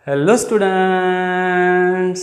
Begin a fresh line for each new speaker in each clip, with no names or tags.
Hello students.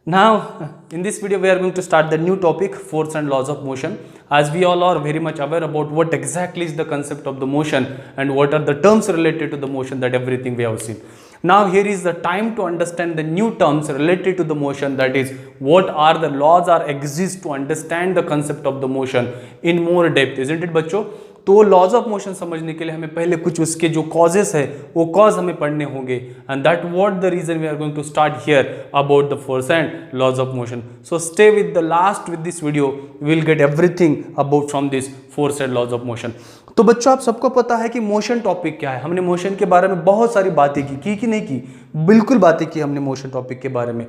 Now in this video we are going to start the new topic, force and laws of motion. As we all are very much aware about what exactly is the concept of the motion and what are the terms related to the motion, that everything we have seen. Now here is the time to understand the new terms related to the motion, that is what are the laws are exist to understand the concept of the motion in more depth, isn't it बच्चों? तो laws of motion समझने के लिए हमें पहले कुछ उसके जो कॉजेस है वो कॉज हमें पढ़ने होंगे, and that what the reason we are going to start here about the force and laws of motion. So stay with the last with this video, we will get everything about from this force and laws of motion. तो बच्चों आप सबको पता है कि motion topic क्या है. हमने मोशन के बारे में बहुत सारी बातें की कि नहीं की? बिल्कुल बातें की हमने मोशन टॉपिक के बारे में.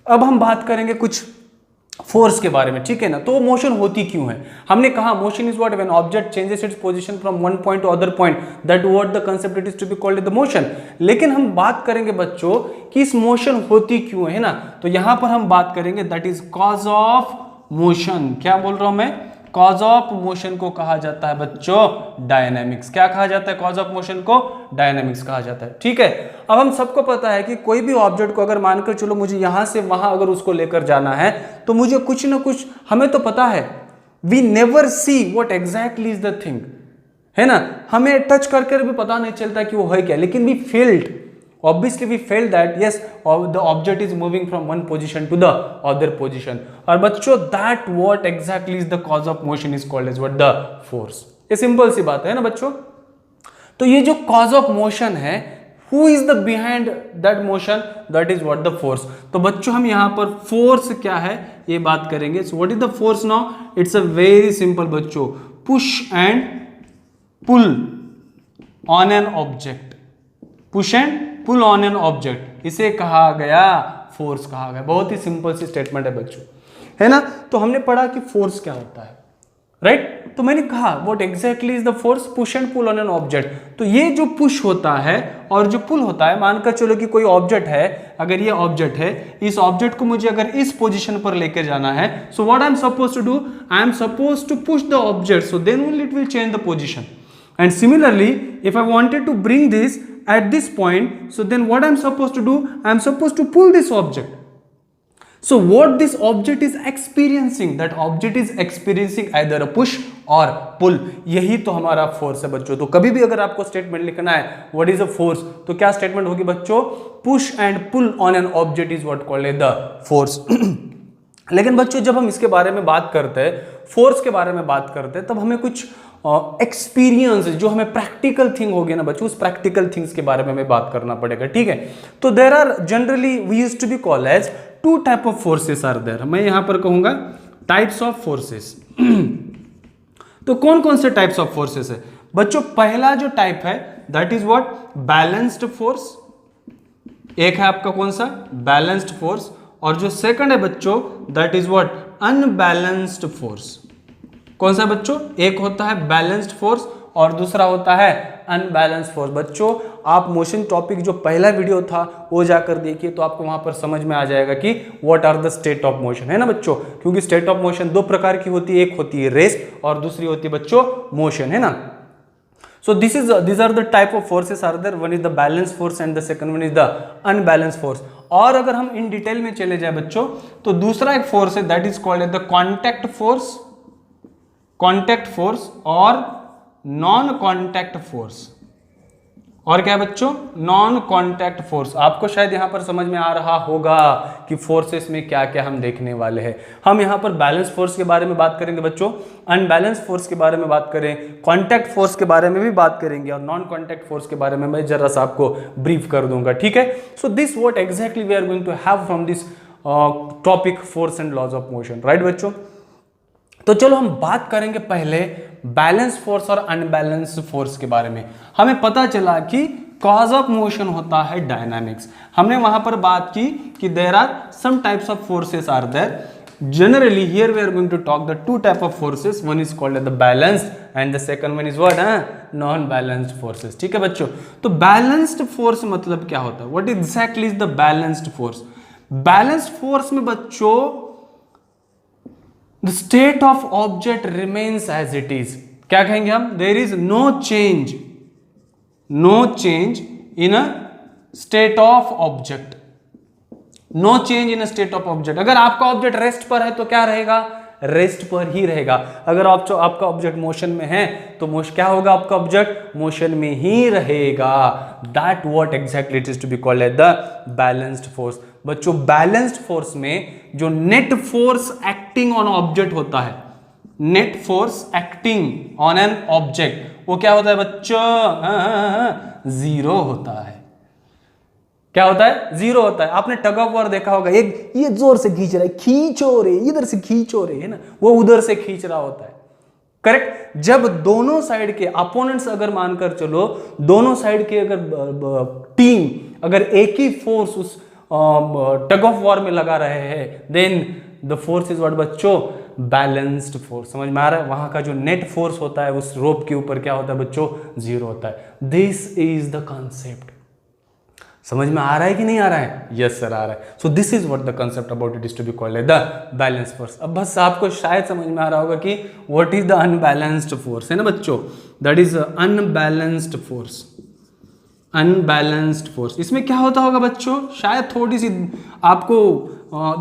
अब हम बात करेंगे कुछ फोर्स के बारे में, ठीक है ना. तो मोशन होती क्यों है? हमने कहा motion is what when object changes its position from one point to other point, that what the concept it is to be called the motion. लेकिन हम बात करेंगे बच्चों कि इस मोशन होती क्यों है ना. तो यहां पर हम बात करेंगे that is cause of motion. क्या बोल रहा हूं मैं? कॉज ऑफ मोशन को कहा जाता है बच्चों डायनेमिक्स. क्या कहा जाता है? कॉज ऑफ मोशन को डायनेमिक्स कहा जाता है, ठीक है. अब हम सबको पता है कि कोई भी ऑब्जेक्ट को अगर मानकर चलो मुझे यहां से वहां अगर उसको लेकर जाना है तो मुझे कुछ ना कुछ हमें तो पता है, we never see what exactly is the thing, है ना. हमें टच करके भी पता नहीं चलता कि वो है क्या, लेकिन we felt, obviously we felt that yes the object is moving from one position to the other position. और बच्चों that what exactly is the cause of motion is called as what the force. ये simple सी बात है ना बच्चों. तो ये जो cause of motion है, who is the behind that motion, that is what the force. तो बच्चों हम यहाँ पर force क्या है ये बात करेंगे. So what is the force now? It's a very simple बच्चों, push and pull on an object. Push and pull on an object, इसे कहा गया फोर्स कहा गया. बहुत ही सिंपल सी स्टेटमेंट है बच्चों, है ना. तो हमने पढ़ा कि फोर्स क्या होता है, राइट. तो मैंने कहा what exactly is the force, push and pull on an object. तो ये जो पुश होता है और जो पुल होता है, मानकर चलो कि कोई ऑब्जेक्ट है, अगर ये ऑब्जेक्ट है, इस ऑब्जेक्ट को मुझे अगर इस पोजीशन पर लेकर जाना है, so what I am suppose to do, I am suppose to push the object, so then only it will change the position. And similarly, if I wanted to bring this at this point, so then what I'm supposed to do? I'm supposed to pull this object. So what this object is experiencing, that object is experiencing either a push or pull. यही तो हमारा force है बच्चों. तो कभी भी अगर आपको स्टेटमेंट लिखना है what is a force, तो क्या स्टेटमेंट होगी बच्चों? Push and pull on an object is what called the force. लेकिन बच्चों जब हम इसके बारे में बात करते हैं, फोर्स के बारे में बात करते हैं, तब हमें कुछ एक्सपीरियंस जो हमें प्रैक्टिकल थिंग होगी ना बच्चों, उस प्रैक्टिकल थिंग्स के बारे में हमें बात करना पड़ेगा, ठीक है. तो there are generally we used to be called as two type of forces are there. मैं यहां पर कहूंगा टाइप्स ऑफ फोर्सेस. तो कौन कौन से टाइप्स ऑफ फोर्सेस है बच्चों? पहला जो टाइप है that is what balanced force. एक है आपका कौन सा? Balanced force. और जो सेकंड है बच्चों that is what unbalanced force. कौन सा बच्चों? एक होता है बैलेंस्ड फोर्स और दूसरा होता है अनबैलेंस्ड फोर्स. बच्चों आप मोशन टॉपिक जो पहला वीडियो था वो जाकर देखिए, तो आपको वहां पर समझ में आ जाएगा कि what are the state of motion, है ना बच्चों. क्योंकि स्टेट ऑफ मोशन दो प्रकार की होती है, एक होती है रेस्ट और दूसरी होती है बच्चों मोशन, है ना. So these are the type of forces are there. One is the balanced force and the second one is the unbalanced force. और अगर हम इन डिटेल में चले जाए बच्चों, तो दूसरा एक फोर्स है that is called the contact force, contact force और नॉन कॉन्टैक्ट फोर्स. और क्या है बच्चों? Non contact force. आपको शायद यहां पर समझ में आ रहा होगा कि फोर्सेस में क्या क्या हम देखने वाले हैं. हम यहां पर बैलेंस फोर्स के बारे में बात करेंगे बच्चों, अनबैलेंस फोर्स के बारे में बात करें, कॉन्टैक्ट फोर्स के बारे में भी बात करेंगे, और नॉन कॉन्टैक्ट फोर्स के बारे में मैं जरा सा आपको ब्रीफ कर दूंगा, ठीक है. So this what exactly we are going to have from this topic, force and laws of motion, right बच्चों. तो चलो हम बात करेंगे पहले बैलेंस फोर्स और अनबैलेंस फोर्स के बारे में. हमें पता चला कि कॉज ऑफ मोशन होता है डायनामिक्स. हमने वहां पर बात की कि there are some types of forces are there. Generally here we are going to talk the two type of forces. One is called the balanced and the second one is what? Non balanced forces, ठीक है बच्चों. तो balanced force मतलब क्या होता है? What exactly is the balanced force? Balanced force में बच्चों the state of object remains as it is. क्या कहेंगे हम? there is no change in a state of object, no change in state of object. अगर आपका object rest पर है तो क्या रहेगा, रेस्ट पर ही रहेगा। अगर आपका ऑब्जेक्ट मोशन में है तो क्या होगा, आपका ऑब्जेक्ट मोशन में ही रहेगा। That what exactly it is to be called as the balanced force. बच्चों बैलेंस्ड फोर्स में जो net force acting on object होता है, net force acting on an object, वो क्या होता है बच्चों, जीरो होता है। क्या होता है, जीरो होता है। आपने टग ऑफ वॉर देखा होगा, एक ये जोर से खींच रहा है, खींचो रे, इधर से खींचो रे, है ना, वो उधर से खींच रहा होता है। करेक्ट। जब दोनों साइड के अपोनेंट्स, अगर मानकर चलो दोनों साइड के अगर टीम अगर एक ही फोर्स उस टग ऑफ वॉर में लगा रहे हैं, then the force is what बच्चों, बैलेंस्ड फोर्स। समझ में आ रहा है, वहां का जो नेट फोर्स होता है उस रोप के ऊपर क्या होता है बच्चों, जीरो होता है। This is the concept. समझ में आ रहा है कि नहीं आ रहा है? यस सर आ रहा है। So this is what the concept about it is to be called the balance force. अब बस आपको शायद समझ में आ रहा होगा कि what is the unbalanced force, है ना बच्चों, that is unbalanced force. Unbalanced force, इसमें क्या होता होगा बच्चों, शायद थोड़ी सी आपको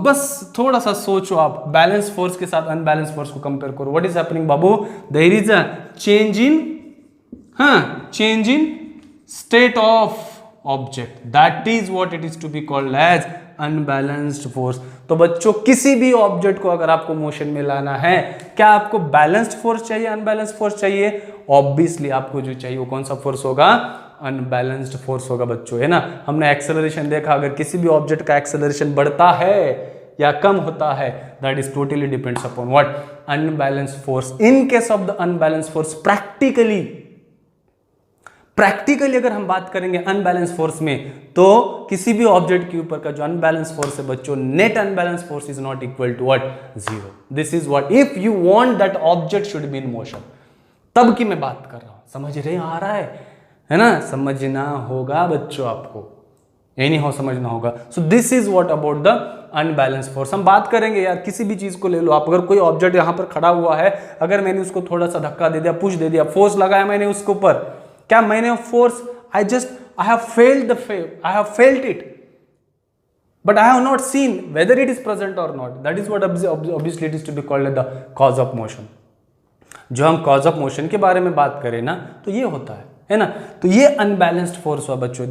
बस थोड़ा सा सोचो आप, बैलेंस फोर्स के साथ अनबैलेंस फोर्स को कंपेयर करो। व्हाट इज हैपनिंग बाबू, there is a change in state of object, that is what it is to be called as unbalanced force. तो बच्चों किसी भी ऑब्जेक्ट को अगर आपको मोशन में लाना है, क्या आपको बैलेंस्ड फोर्स चाहिए, अनबैलेंस्ड फोर्स चाहिए? ऑब्वियसली आपको जो चाहिए वो कौन सा फोर्स होगा, अनबैलेंस्ड फोर्स होगा बच्चों, है ना। हमने एक्सेलरेशन देखा, अगर किसी भी ऑब्जेक्ट का एक्सेलरेशन बढ़ता है या कम होता है, that is totally depends upon what, unbalanced force. In case of the unbalanced force, practically अगर हम बात करेंगे अनबैलेंस फोर्स में, तो किसी भी ऑब्जेक्ट के ऊपर का जो अनबैलेंस फोर्स है बच्चों, net unbalance force is not equal to what, zero. This is what, if you want that object should be in motion, तब की मैं बात कर रहा हूं। समझ रहे आ रहा है ना, समझना होगा बच्चों, आपको यही नहीं हो समझना होगा। सो this is what about the unbalance force. हम बात करेंगे यार, किसी भी चीज को ले लो आप, अगर कोई ऑब्जेक्ट यहां पर खड़ा हुआ है, अगर मैंने उसको थोड़ा सा धक्का दे दिया, पुश दे दिया, फोर्स लगाया मैंने उसके ऊपर, क्या मैंने force, I have felt it, but I have not seen whether it is present or not. That is what obviously it is to be called the cause of motion. जो हम cause of motion के बारे में बात करें ना, तो ये होता है ना। तो ये अनबैलेंस्ड फोर्स हुआ बच्चों,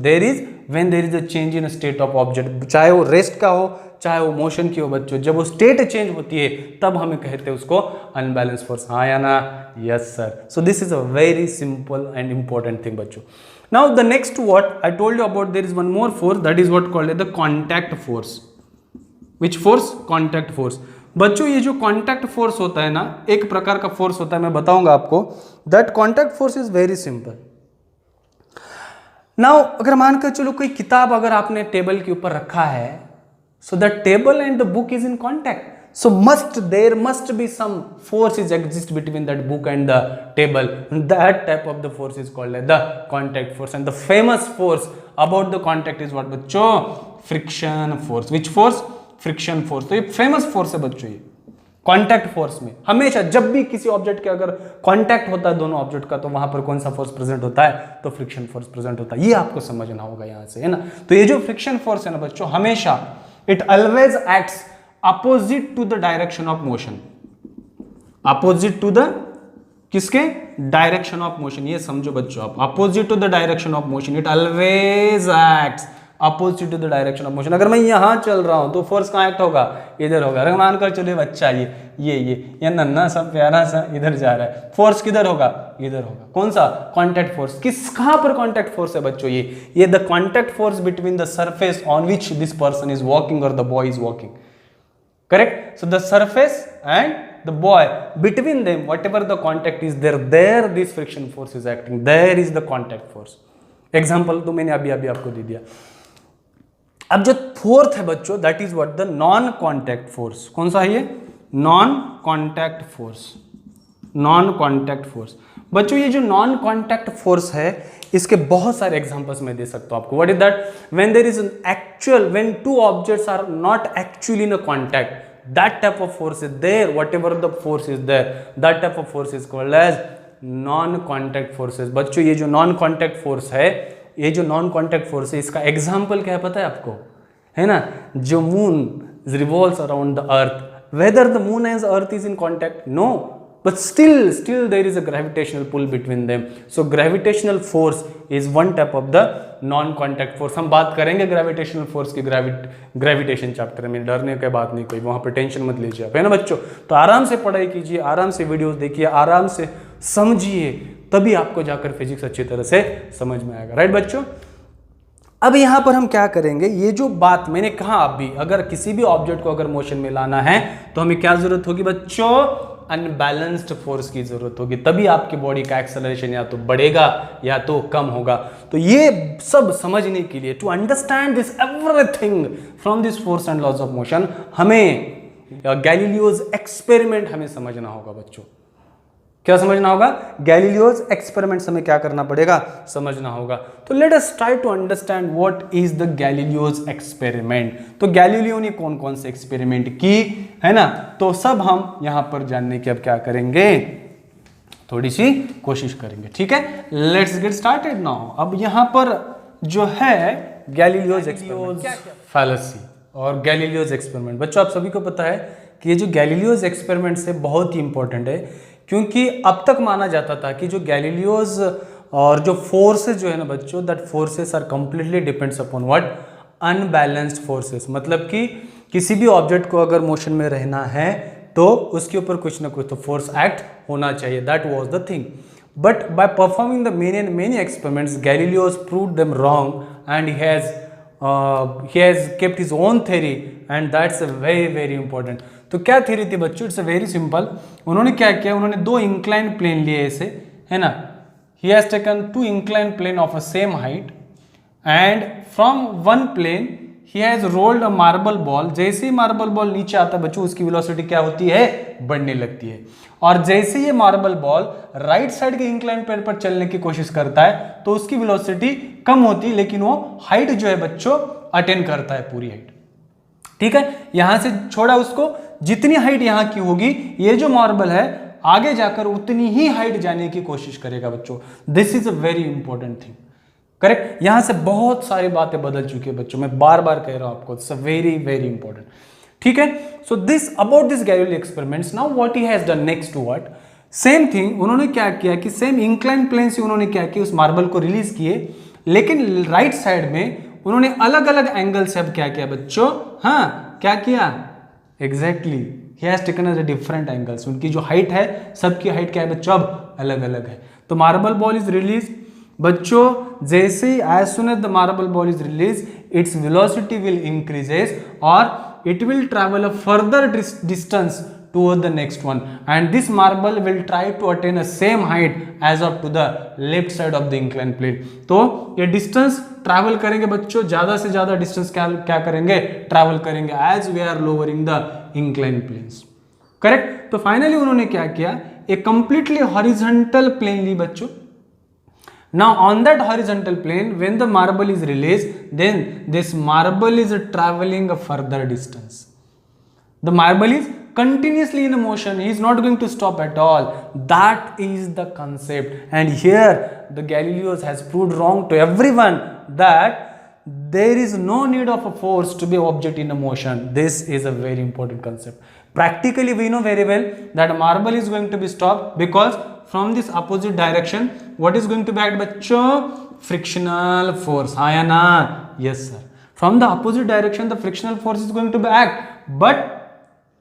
when there is a change in a state of object, चाहे वो रेस्ट का हो चाहे वो मोशन की हो बच्चों, जब वो स्टेट चेंज होती है तब हमें कहते हैं उसको अनबैलेंस फोर्स। हाँ या ना? Yes sir. So this is a very simple and important thing बच्चों। Now the next what I told you about, there is one more force, that is what called the contact force. Which force? Contact force. बच्चों ये जो contact force होता है ना, एक प्रकार का फोर्स होता है, मैं बताऊंगा आपको। That contact force is very simple. Now अगर मानकर चलो कोई किताब अगर आपने टेबल के ऊपर रखा है, so the table and the book is in contact, so there must be some forces exist between that book and the table. That type of the force is called the contact force, and the famous force about the contact is what बच्चों? friction force. which force? friction force. तो ये famous force है बच्चों। ये contact force में हमेशा जब भी किसी ऑब्जेक्ट के अगर कॉन्टैक्ट होता है दोनों ऑब्जेक्ट का, तो वहां पर कौन सा फोर्स प्रेजेंट होता है? तो फ्रिक्शन फोर्स प्रेजेंट होता है। ये आपको समझना होगा यहां से, है ना। तो ये जो फ्रिक्शन फोर्स है ना बच्चों, हमेशा it always acts opposite to the direction of motion, opposite to the किसके? Direction of motion. ये समझो बच्चों आप, opposite to the direction of motion, it always acts opposite to the direction of motion। अगर मैं यहां चल रहा हूं तो फोर्स कहां एक्ट होगा? इधर होगा। अगर मानकर चलो बच्चा ये नन्ना सा प्यारा सा इधर जा रहा है, फोर्स किधर होगा? इधर होगा। कौन सा? Contact force. कहां पर कॉन्टैक्ट फोर्स है बच्चों? ये the contact force between the surface on which this person is walking और the boy is walking. Correct. So the surface and the boy, between them whatever the contact is there this friction force is acting, there is the contact force। Example तो मैंने अभी आपको दे दिया। अब जो fourth है बच्चों, that is what, the non contact force. कौन सा है ये? Non contact force. Non contact force बच्चों, ये जो नॉन कॉन्टैक्ट फोर्स है, इसके बहुत सारे एग्जांपल्स मैं दे सकता हूं आपको। What is that? When there is an actual, when two objects are not actually in a contact, that type of force is there, whatever the force is there, that type of force is called as non contact forces। बच्चों ये जो non contact force है, ये जो non contact force है इसका example क्या है पता है आपको, है ना, जो moon revolves around the earth, whether the moon and earth is in contact, no, but still there is a gravitational pull between them. So gravitational force is one type of the non contact force. हम बात करेंगे gravitational force की gravitation chapter में, डरने की बात नहीं कोई, वहां पर टेंशन मत लीजिए आप, है ना बच्चों। तो आराम से पढ़ाई कीजिए, आराम से वीडियोस देखिए, आराम से समझिए, तभी आपको जाकर फिजिक्स अच्छी तरह से समझ में आएगा, राइट बच्चों। अब यहां पर हम क्या करेंगे, ये जो बात मैंने कहा, आप भी अगर किसी भी ऑब्जेक्ट को अगर मोशन में लाना है तो हमें क्या जरूरत होगी बच्चों, अनबैलेंस्ड फोर्स की जरूरत होगी, तभी आपकी बॉडी का एक्सेलरेशन या तो बढ़ेगा या तो कम होगा। तो ये सब समझने के लिए, to understand this everything from this force and laws of motion, हमें गैलीलियोज एक्सपेरिमेंट हमें समझना होगा बच्चों। क्या समझना होगा, गैलीलियोज एक्सपेरिमेंट्स हमें क्या करना पड़ेगा, समझना होगा। तो let us try to understand what is the Galileo's experiment. तो गैलीलियो ने कौन कौन से एक्सपेरिमेंट की, है ना, तो सब हम यहां पर जानने की अब क्या करेंगे, थोड़ी सी कोशिश करेंगे, ठीक है। Let's get started now. अब यहां पर जो है गैलीलियोज एक्सपेरिमेंट, फैलेसी और गैलीलियोज एक्सपेरिमेंट, बच्चों आप सभी को पता है कि ये जो गैलीलियोज एक्सपेरिमेंट है बहुत ही इंपॉर्टेंट है, क्योंकि अब तक माना जाता था कि जो गैलीलियोज और जो फोर्सेस जो है ना बच्चों, that forces are completely depends upon what, unbalanced forces. मतलब कि किसी भी ऑब्जेक्ट को अगर मोशन में रहना है तो उसके ऊपर कुछ ना कुछ तो फोर्स एक्ट होना चाहिए, that was the thing. But by performing the many experiments, Galileo's proved them wrong and he has kept his own theory and that's a very important। तो क्या थ्योरी थी बच्चों, इट्स वेरी सिंपल। उन्होंने क्या किया, उन्होंने दो इंक्लाइन प्लेन लिए ऐसे, है ना, he has taken two inclined plane of a same height and from one plane he has rolled a marble ball। जैसे ही मार्बल बॉल नीचे आता है बच्चों, उसकी वेलोसिटी क्या होती है, बढ़ने लगती है। और जैसे ये मार्बल बॉल राइट साइड के इंक्लाइन प्लेन पर चलने की कोशिश करता है तो उसकी वेलोसिटी कम होती है, लेकिन वो हाइट जो है बच्चों अटेन करता है, पूरी हाइट, ठीक है। यहां से छोड़ा उसको, जितनी हाइट यहां की होगी, ये जो मार्बल है आगे जाकर उतनी ही हाइट जाने की कोशिश करेगा बच्चों। This is a very important thing, correct. यहां से बहुत सारी बातें बदल चुकी है बच्चों, मैं बार बार कह रहा हूं आपको, इट्स वेरी इंपॉर्टेंट, ठीक है। So this about this Galileo experiments. Now what he has done next to what, same thing उन्होंने क्या किया कि सेम इंक्लाइन प्लेन से उन्होंने क्या किया, उस मार्बल को रिलीज किए, लेकिन राइट साइड में उन्होंने अलग अलग एंगल से अब क्या किया बच्चों, हाँ क्या किया, exactly he has taken a different angles. उनकी जो हाइट है, सबकी हाइट क्या है बच्चों, अब अलग अलग है। तो मार्बल बॉल इज रिलीज बच्चों, जैसे ही as soon as the marble ball is release, its velocity will increases और it will travel a further distance toward the next one and this marble will try to attain a same height as up to the left side of the inclined plane। तो ये distance travel करेंगे बच्चों, ज्यादा से ज्यादा distance क्या करेंगे, travel करेंगे as we are lowering the incline planes, correct. तो फाइनली उन्होंने क्या किया, एक कंप्लीटली हॉरिजॉन्टल प्लेन ली बच्चों। Now on that horizontal plane, when the marble is released, then this marble is traveling a further distance. The marble is continuously in motion, he is not going to stop at all. That is the concept, and here the Galileo's has proved wrong to everyone that there is no need of a force to be object in a motion. This is a very important concept. Practically we know very well that marble is going to be stopped because from this opposite direction what is going to be act बच्चों, frictional force, हाँ या ना, yes sir, from the opposite direction the frictional force is going to be act। but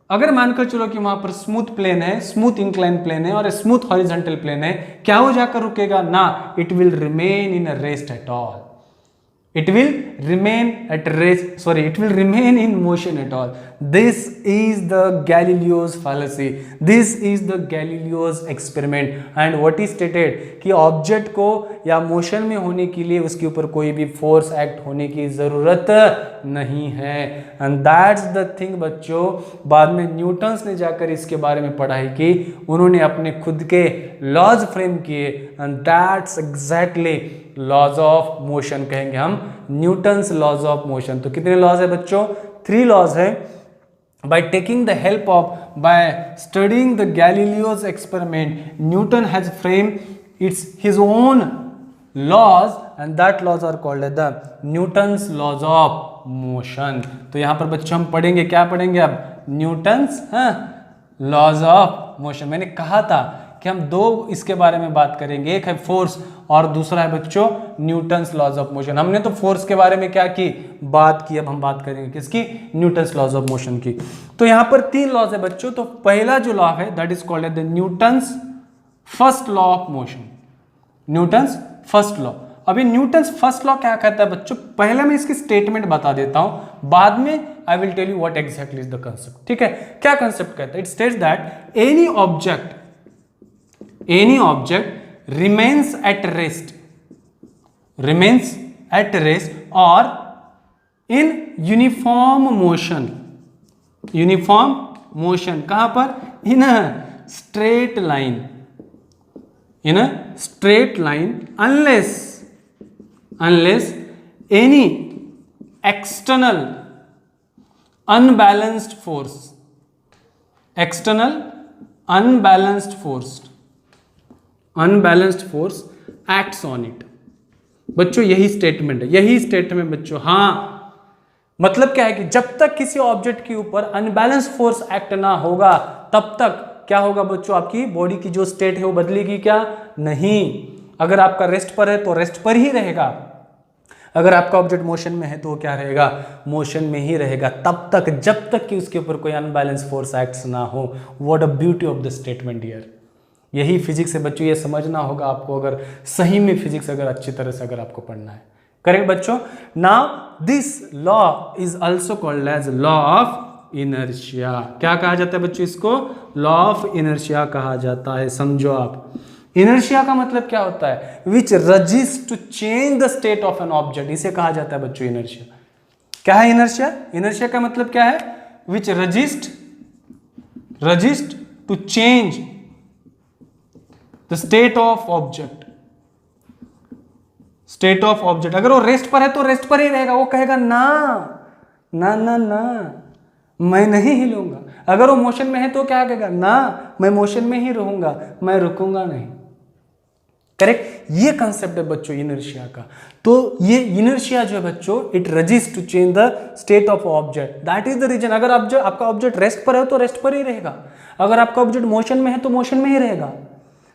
अगर मानकर चलो कि वहां पर स्मूथ प्लेन है, स्मूथ इंक्लाइन प्लेन है और स्मूथ हॉरिजॉन्टल प्लेन है, क्या हो जाकर रुकेगा ना, it will remain in a rest at all, it will remain at rest, sorry, it will remain in motion at all। this is the Galileo's fallacy, this is the Galileo's experiment and what is stated कि object को या motion में होने के लिए उसके ऊपर कोई भी फोर्स एक्ट होने की जरूरत नहीं है। एंड दैट्स द थिंग बच्चों, बाद में न्यूटन्स ने जाकर इसके बारे में पढ़ाई की, उन्होंने अपने खुद के लॉज फ्रेम किए and that's exactly laws of motion कहेंगे हम, न्यूटन्स लॉज ऑफ मोशन। तो कितने लॉज है बच्चों, 3 लॉज है। By taking the help of, by studying the Galileo's experiment, Newton has framed his own laws and that laws are called as the Newton's laws of motion. तो यहाँ पर बच्चों हम पढ़ेंगे, क्या पढ़ेंगे अब, न्यूटन्स लॉज ऑफ मोशन। मैंने कहा था कि हम दो इसके बारे में बात करेंगे, एक है फोर्स और दूसरा है बच्चों न्यूटन्स लॉज ऑफ मोशन। हमने तो फोर्स के बारे में क्या की, बात की, अब हम बात करेंगे किसकी, न्यूटन्स लॉज ऑफ मोशन की। तो यहाँ पर 3 लॉज है बच्चों। तो पहला जो लॉ है that is called as the Newton's first law of motion, Newton's first law. अभी न्यूटन्स फर्स्ट लॉ क्या कहता है बच्चों, पहले मैं इसकी स्टेटमेंट बता देता हूं, बाद में I will tell you what exactly is the concept. ठीक है, क्या कंसेप्ट कहता है, it states that any object remains at rest or in uniform motion कहां पर, in a straight line unless any external unbalanced force acts on it। बच्चों यही statement बच्चों। हाँ, मतलब क्या है कि जब तक किसी ऑब्जेक्ट के ऊपर अनबैलेंस फोर्स एक्ट ना होगा तब तक क्या होगा बच्चों, आपकी बॉडी की जो स्टेट है वो बदलेगी क्या, नहीं। अगर आपका रेस्ट पर है तो रेस्ट पर ही रहेगा, अगर आपका ऑब्जेक्ट मोशन में है तो क्या रहेगा, मोशन में ही रहेगा, तब तक जब तक कि उसके ऊपर कोई अनबैलेंस फोर्स एक्ट ना हो। What a beauty of the statement here. यही फिजिक्स है बच्चों, ये समझना होगा आपको, अगर सही में फिजिक्स अगर अच्छी तरह से अगर आपको पढ़ना है। करेक्ट बच्चों। Now this law is also called as law of inertia. क्या कहा जाता है बच्चों, इसको लॉ ऑफ इनर्शिया कहा जाता है। समझो आप, इनर्शिया का मतलब क्या होता है, which resist to change the state of an object, इसे कहा जाता है बच्चों इनर्शिया। क्या है इनर्शिया, इनर्शिया का मतलब क्या है, which resist to change the state of object. अगर वो रेस्ट पर है तो रेस्ट पर ही रहेगा, वो कहेगा ना ना ना ना मैं नहीं हिलूंगा। अगर वो मोशन में है तो क्या कहेगा, ना मैं मोशन में ही रहूंगा, मैं रुकूंगा नहीं। करेक्ट, ये कंसेप्ट है बच्चों इनर्शिया का। तो ये इनर्शिया जो है बच्चों, it resist to change the state of object. That is the reason, अगर आप जो आपका ऑब्जेक्ट रेस्ट पर है तो रेस्ट पर ही रहेगा, अगर आपका ऑब्जेक्ट मोशन में है तो मोशन में ही रहेगा।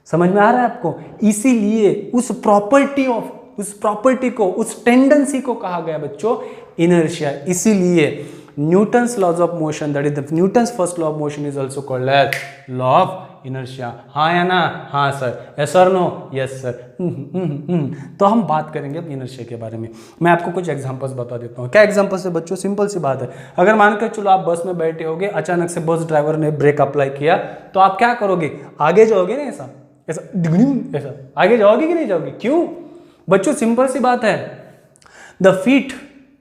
समझ में आ रहा है आपको। इसीलिए उस प्रॉपर्टी को, उस टेंडेंसी को कहा गया बच्चों इनर्शिया। इसीलिए Newton's laws of motion, that is the Newton's first law of motion is also called as law of inertia. हाँ या ना, हाँ सर, यस और नो, यस सर। तो हम बात करेंगे अब इनर्शिया के बारे में। मैं आपको कुछ एग्जांपल्स बता देता हूँ। क्या एग्जांपल्स है बच्चों, सिंपल सी बात है। अगर मान कर चलो आप बस में बैठे होगे, अचानक से बस ड्राइवर ने ब्रेक अप्लाई किया, तो आप क्या करोगे, आगे जाओगे ना, ऐसा आगे जाओगे कि नहीं जाओगे, क्यों बच्चों, सिंपल सी बात है।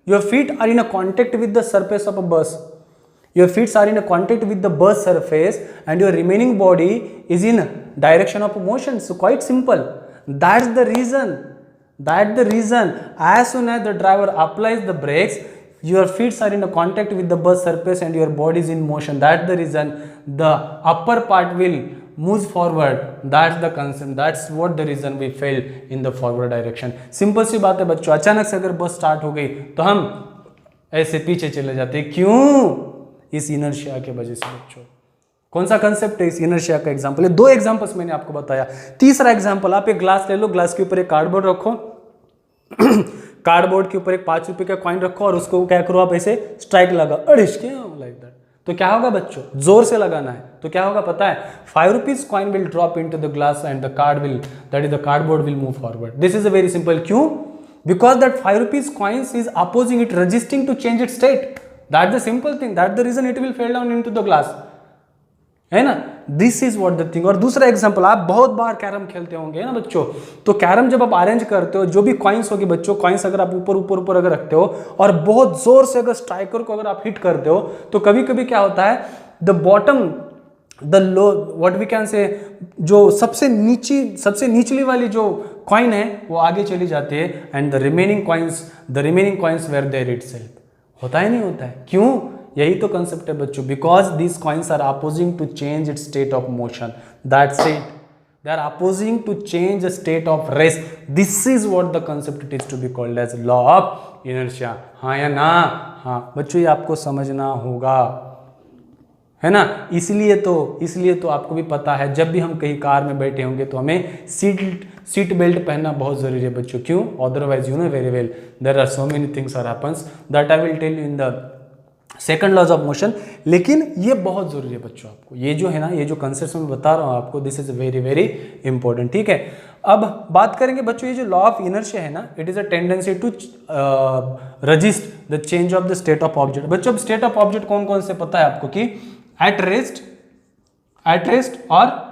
Your feet are in a contact with the surface of a bus. Your feet are in a contact with the bus surface and your remaining body is in direction of motion. So quite simple. That's the reason. As soon as the driver applies the brakes, your feet are in a contact with the bus surface and your body is in motion. That's the reason the upper part will move forward. That's the concept. That's what the reason we fail in the forward direction. Simple सी बात है बच्चों। अचानक से अगर बस start हो गई तो हम ऐसे पीछे चले जाते हैं, क्यों, इस इनर्शिया के वजह से बच्चों। कौन सा कंसेप्ट है, इस इनर्शिया का एग्जांपल है। 2 एग्जांपल्स मैंने आपको बताया। तीसरा एग्जांपल, आप एक ग्लास ले लो, ग्लास के ऊपर एक कार्डबोर्ड रखो कार्डबोर्ड के ऊपर एक 5 रुपए का कॉइन रखो और उसको क्या करो, आप ऐसे स्ट्राइक लगा, लाइक दैट। तो क्या होगा बच्चों, जोर से लगाना है तो क्या होगा पता है, 5 rupees coin will drop into the glass and the cardboard will move forward. This is a very simple. क्यों, because that 5 rupees coins is opposing it, resisting to change it state. That the simple thing, that the reason it will fall down into the glass, है ना। This is what the thing. और दूसरा example, आप बहुत बार carrom खेलते होंगे ना बच्चों, तो कैरम जब आप अरेंज करते हो, जो भी कॉइन्स होगी बच्चों, कॉइन्स अगर आप ऊपर अगर रखते हो और बहुत जोर से अगर स्ट्राइकर को अगर आप हिट करते हो, तो कभी कभी क्या होता है, the bottom, the low, what we can say, जो सबसे निचली वाली जो कॉइन है वो आगे चली जाती है and the remaining coins where there itself. होता है नहीं होता है, क्यों, यही तो कंसेप्ट है बच्चों। Because these coins are opposing to change its state of motion, that's it. they are opposing to change the state of rest. This is what the concept it is to be called as law of inertia. हाँ या ना? हाँ बच्चों, ये आपको समझना होगा, है ना। इसलिए तो आपको भी पता है, जब भी हम कहीं कार में बैठे होंगे तो हमें सीट बेल्ट पहनना बहुत ज़रूरी है बच्चों। क्यों? Otherwise you know very well there are so many things are happens that I will tell you in the second laws of motion. लेकिन ये बहुत ज़रूरी है बच्चों, आपको ये जो है ना, ये जो कंसेप्ट मैं बता रहा हूँ आपको, this is very very important, ठीक है। अब बात करेंगे बच्चों, ये जो लॉ ऑफ इनर्शिया है ना, it is a tendency to resist the change of the state of object. बच्चों, अब स्टेट ऑफ ऑब्जेक्ट कौन कौन से पता है आपको कि एट रेस्ट और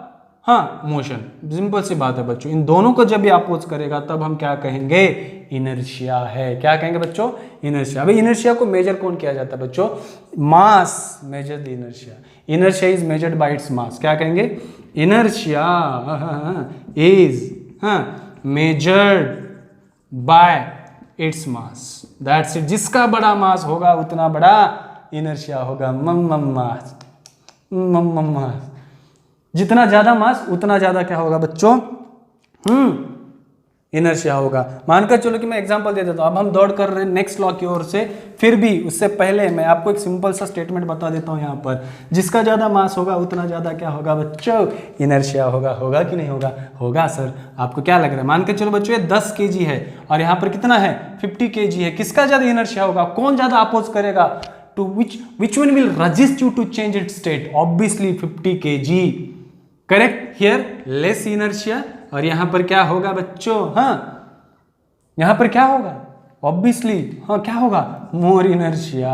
हाँ मोशन। सिंपल सी बात है बच्चों, इन दोनों को जब भी अपोज करेगा तब हम क्या कहेंगे? इनर्शिया है। क्या कहेंगे बच्चों? इनर्शिया। अभी इनर्शिया को मेजर कौन किया जाता है बच्चों? Mass measure the inertia. Inertia is measured by its mass. क्या कहेंगे? Inertia is measured by its mass. That's it. जिसका बड़ा मास होगा उतना बड़ा इनर्शिया होगा। मास। जितना ज्यादा मास उतना ज्यादा क्या होगा बच्चों? इनर्शिया होगा। मानकर चलो कि मैं एग्जांपल दे देता हूं। अब हम दौड़ कर रहे हैं नेक्स्ट लॉ की ओर से, फिर भी उससे पहले मैं आपको एक सिंपल सा स्टेटमेंट बता देता हूं यहाँ पर। जिसका ज्यादा मास होगा उतना ज्यादा क्या होगा बच्चों? इनर्शिया होगा। होगा कि नहीं होगा? होगा सर। आपको क्या लग रहा है? मानकर चलो बच्चों ये 10 kg है और यहाँ पर कितना है? 50 kg है। किसका ज्यादा इनर्शिया होगा? कौन ज्यादा अपोज करेगा? To which one will resist you to change its state? Obviously 50 kg. Correct. Here less inertia और यहां पर क्या होगा बच्चों? हाँ, यहां पर क्या होगा? ऑब्वियसली हाँ क्या होगा? More inertia.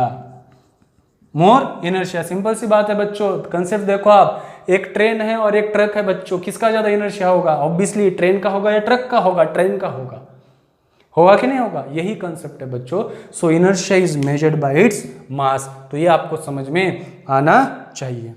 More inertia. Simple सी बात है बच्चों। कंसेप्ट देखो आप, एक ट्रेन है और एक ट्रक है बच्चों, किसका ज्यादा इनर्शिया होगा? ऑब्वियसली ट्रेन का होगा या ट्रक का होगा? ट्रेन का होगा। होगा कि नहीं होगा? यही कंसेप्ट है बच्चों। So inertia is measured by its mass. तो ये आपको समझ में आना चाहिए।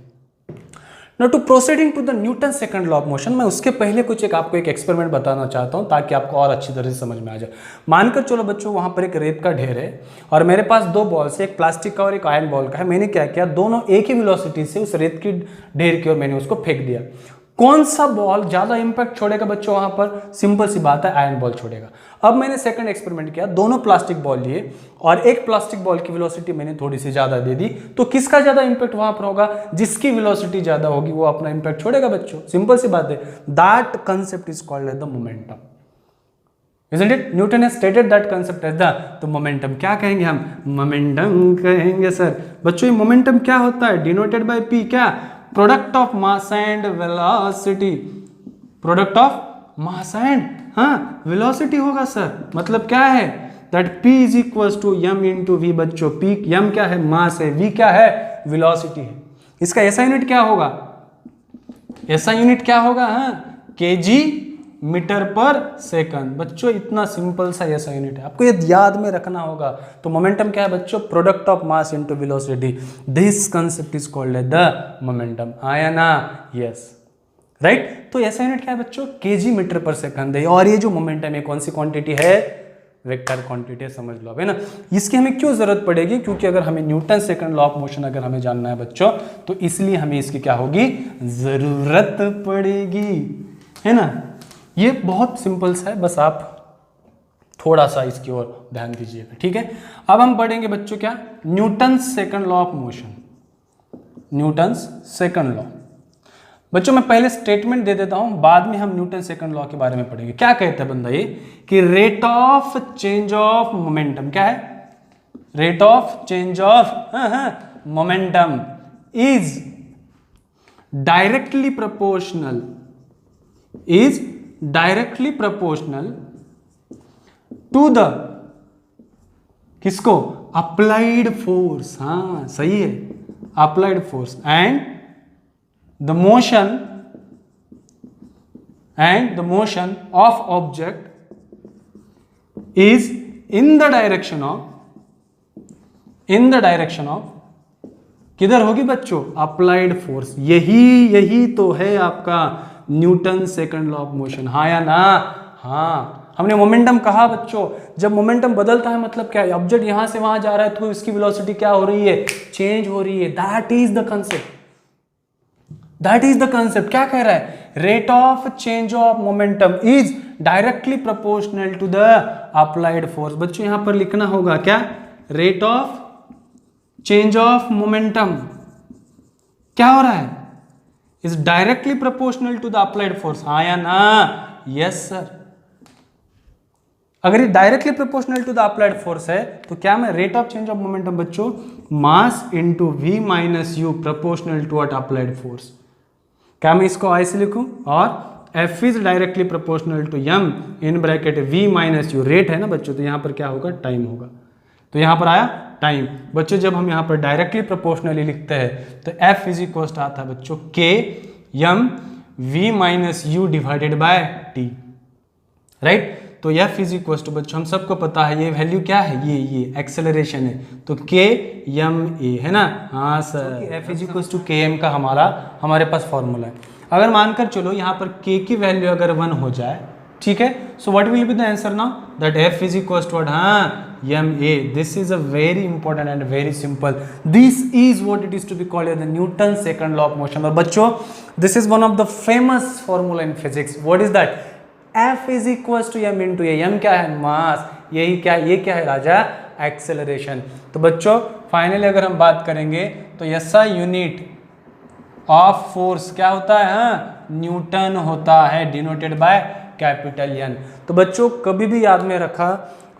Now to proceeding to the Newton second law of motion, मैं उसके पहले आपको एक एक्सपेरिमेंट बताना चाहता हूं ताकि आपको और अच्छी तरह से समझ में आ जाए। मानकर चलो बच्चों वहां पर एक रेत का ढेर है और मेरे पास 2 बॉल्स है, एक प्लास्टिक का और एक आयरन बॉल का है। मैंने क्या किया? दोनों एक ही वेलोसिटी से उस रेत की ढेर की ओर मैंने उसको फेंक दिया। कौन सा बॉल ज्यादा इंपैक्ट छोड़ेगा बच्चों? वहां पर सिंपल सी बात है, आयरन बॉल छोड़ेगा। अब मैंने सेकंड एक्सपेरिमेंट किया, दोनों प्लास्टिक बॉल लिए और एक प्लास्टिक बॉल की वेलोसिटी मैंने थोड़ी सी ज्यादा दे दी, तो किसका ज्यादा इंपैक्ट वहां पर होगा? जिसकी वेलोसिटी ज्यादा होगी वो अपना इंपैक्ट छोड़ेगा बच्चों। सिंपल सी बात है। That concept is called as the momentum. Isn't it? Newton has stated that concept as the momentum. क्या कहेंगे हम? मोमेंटम कहेंगे सर। बच्चों ये मोमेंटम क्या होता है? Denoted by P। क्या? Product of mass and velocity. Product of mass and velocity होगा सर। मतलब क्या है? That P is equal to m into v. बच्चों P m क्या है? मास है। V क्या है? वेलोसिटी है। इसका ऐसा यूनिट क्या होगा? ऐसा यूनिट क्या होगा? kg metre per second. बच्चों इतना सिंपल सा ऐसा यूनिट है, आपको ये याद में रखना होगा। तो मोमेंटम क्या है बच्चों? Product of mass into velocity. This concept is called as the momentum. आया ना? Yes, right. तो ऐसा यूनिट क्या है बच्चों? केजी मीटर पर सेकंड है। और ये जो मोमेंटम है कौन सी क्वांटिटी है? वेक्टर क्वांटिटी है, समझ लो, है ना। इसकी हमें क्यों जरूरत पड़ेगी? क्योंकि अगर हमें Newton second law of motion अगर हमें जानना है बच्चों, तो इसलिए हमें इसकी क्या होगी? जरूरत पड़ेगी, है ना। ये बहुत सिंपल सा है, बस आप थोड़ा सा इसकी ओर ध्यान दीजिएगा, ठीक है। अब हम पढ़ेंगे बच्चों क्या? Newton second law of motion. Newton second law. बच्चों मैं पहले स्टेटमेंट दे देता हूं, बाद में हम न्यूटन सेकंड लॉ के बारे में पढ़ेंगे। क्या कहता है बंदा ये कि rate of change of momentum क्या है? Rate of change of momentum is directly proportional to the किसको? Applied force. हाँ सही है, applied force and the motion of object is in the direction of किधर होगी बच्चों? Applied force. यही तो है आपका Newton second law of motion. हाँ या ना? हाँ। हमने मोमेंटम कहा बच्चों, जब मोमेंटम बदलता है मतलब क्या है? ऑब्जेक्ट यहां से वहां जा रहा है तो इसकी वेलोसिटी क्या हो रही है? चेंज हो रही है। That is the concept. क्या कह रहा है rate of change of momentum is directly proportional to the applied force. बच्चों यहां पर लिखना होगा क्या, rate of change of momentum क्या हो रहा है, is directly proportional to the applied force, हाँ या ना, यस सर। अगर ये directly proportional to the applied force है तो क्या मैं rate of change of momentum बच्चों mass into v minus u proportional to what applied force, क्या मैं इसको ऐसे लिखूं, और F is directly proportional to m in bracket v minus u, rate है ना बच्चों, तो यहां पर क्या होगा, टाइम होगा, तो यहां पर आया टाइम। बच्चों जब हम यहां पर डायरेक्टली प्रोपोर्शनली लिखते हैं तो F इज इक्वल टू आता है बच्चों k m v minus u divided by t, right. तो F इज इक्वल टू बच्चों हम सबको पता है ये वैल्यू क्या है, ये एक्सेलरेशन है, तो k m a है ना, हाँ sir. F is equal to k m का हमारे पास फॉर्मूला है। अगर मानकर चलो यहाँ पर k की वैल्यू अगर 1 हो जाए, ठीक है, so what will be the answer now, that F is equal to हाँ m a। This is a very important and very simple, this is what it is to be called the Newton second law of motion. और बच्चों this is one of the famous formula in physics, what is that, F is equal to m into a, m क्या है, मास, यही क्या, ये क्या है राजा, acceleration. तो बच्चों फाइनली अगर हम बात करेंगे तो SI यूनिट ऑफ फोर्स क्या होता है, हाँ न्यूटन होता है, डिनोटेड बाय कैपिटल N। तो बच्चों कभी भी याद में रखा,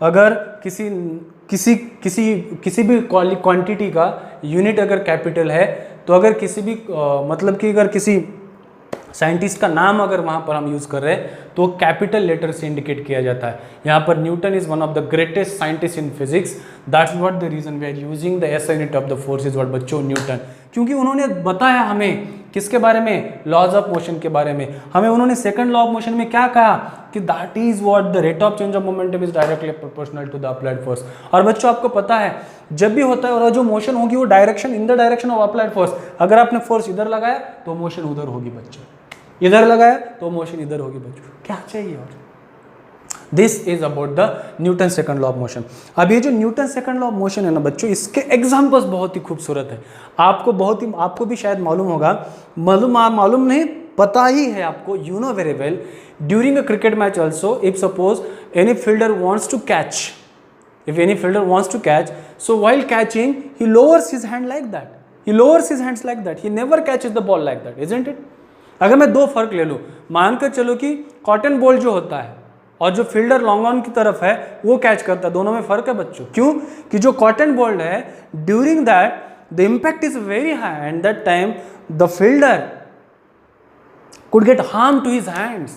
अगर किसी भी क्वांटिटी का यूनिट अगर कैपिटल है तो अगर किसी भी मतलब कि अगर किसी साइंटिस्ट का नाम अगर वहाँ पर हम यूज़ कर रहे हैं तो कैपिटल लेटर से इंडिकेट किया जाता है। यहाँ पर Newton is one of the greatest scientist in physics, that's what the reason we are using the SI unit of the force is what बच्चों, न्यूटन, क्योंकि उन्होंने बताया हमें किसके बारे में, लॉज ऑफ मोशन के बारे में। हमें उन्होंने सेकंड लॉ ऑफ मोशन में क्या कहा कि that is what the rate of change of momentum is directly proportional to the applied force. और बच्चों आपको पता है जब भी होता है और जो मोशन होगी वो direction in the direction of applied force, अगर आपने फोर्स इधर लगाया तो मोशन उधर होगी बच्चों, इधर लगाया तो मोशन इधर होगी बच्चों, क्या चाहिए और। This is about the Newton second law of motion. अब ये जो Newton second law of motion है ना बच्चों, इसके एग्जांपल्स बहुत ही खूबसूरत है, आपको भी शायद मालूम होगा, मालूम नहीं पता ही है आपको, you know very well, during a cricket match also if suppose any fielder wants to catch, if any fielder wants to catch, so while catching he lowers his hand like that, he lowers his hands like that, he never catches the ball like that, isn't it। अगर मैं दो फर्क ले लूँ, मानकर चलो कि cotton ball जो होता है और जो फील्डर लॉन्ग ऑन की तरफ है वो कैच करता है, दोनों में फर्क है बच्चों, क्यों कि जो कॉटन बॉल है during that the impact is very high and that time the fielder could get harm to his hands,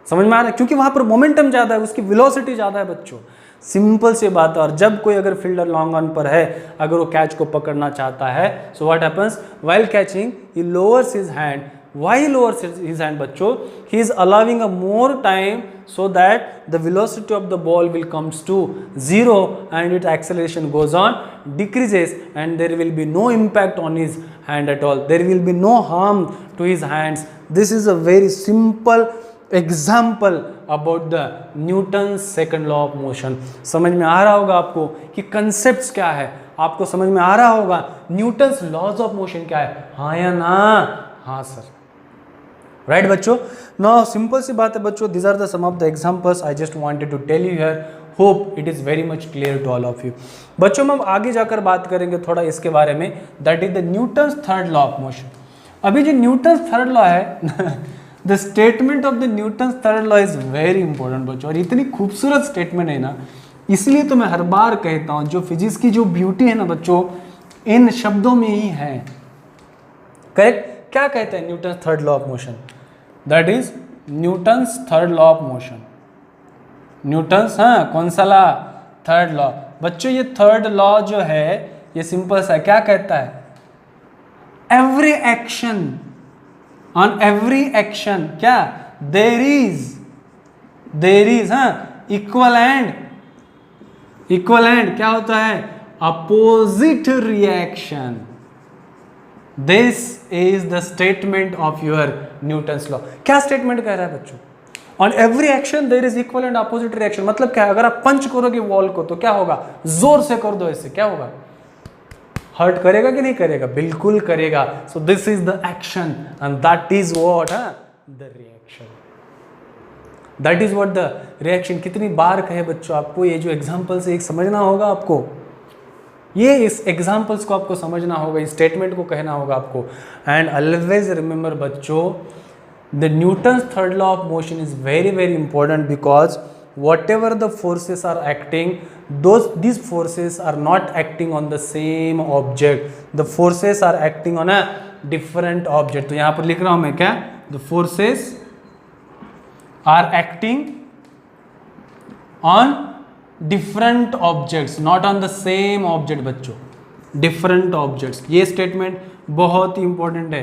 समझ में आ रहा है, क्योंकि वहां पर मोमेंटम ज्यादा है, उसकी वेलोसिटी ज्यादा है बच्चों, सिंपल सी बात है। और जब कोई अगर फील्डर लॉन्ग ऑन पर है, अगर वो कैच को पकड़ना चाहता है, so what happens while catching he lowers his hand, why he lowers his hand बच्चों, he is allowing a more time so that the velocity of the ball will comes to 0 and its acceleration goes on decreases and there will be no impact on his hand at all, there will be no harm to his hands। this is a very simple example about the Newton's second law of motion। समझ में आ रहा होगा आपको कि concepts क्या है, आपको समझ में आ रहा होगा Newton's laws of motion क्या है, हाँ या ना, हाँ सर, राइट बच्चों। नाउ सिंपल सी बात है बच्चों, this are the some of the examples I just wanted to tell you here, hope it is very much clear to all of you. बच्चों हम आगे जाकर बात करेंगे थोड़ा इसके बारे में, that is the Newton's third law of motion. अभी जो न्यूटन्स थर्ड लॉ है the statement of the Newton's third law is very important बच्चों, और इतनी खूबसूरत स्टेटमेंट है ना, इसलिए तो मैं हर बार कहता हूँ जो फिजिक्स की जो ब्यूटी है ना बच्चों, इन शब्दों में ही है। करेक्ट, क्या कहते हैं Newton's third law of motion, that is Newton's third law of motion, Newton's, हाँ कौन सा लॉ, थर्ड लॉ। बच्चों ये थर्ड लॉ जो है ये सिंपल सा क्या कहता है, every action, on every action क्या, देर इज हाँ इक्वल एंड क्या होता है, opposite reaction. This is the statement of your Newton's law. क्या स्टेटमेंट कह रहा है बच्चों, on every action there is equal and opposite reaction. मतलब क्या है, अगर आप पंच करोगे वॉल को तो क्या होगा, जोर से कर दो इससे क्या होगा, हर्ट करेगा कि नहीं करेगा, बिल्कुल करेगा। सो this is the action and that is what the reaction. That is what the reaction. कितनी बार कहे बच्चों आपको, ये जो एग्जाम्पल्स है एक समझना होगा आपको, ये इस एग्जाम्पल्स को आपको समझना होगा, इस स्टेटमेंट को कहना होगा आपको। एंड ऑलवेज रिमेंबर बच्चों, the Newton's third law of motion is very very important because whatever the forces are acting, these forces are not acting on the same object, the forces are acting on a different object। तो यहाँ पर लिख रहा हूँ मैं क्या, the forces are acting on different objects, not on the same object बच्चों, different objects। ये स्टेटमेंट बहुत ही इंपॉर्टेंट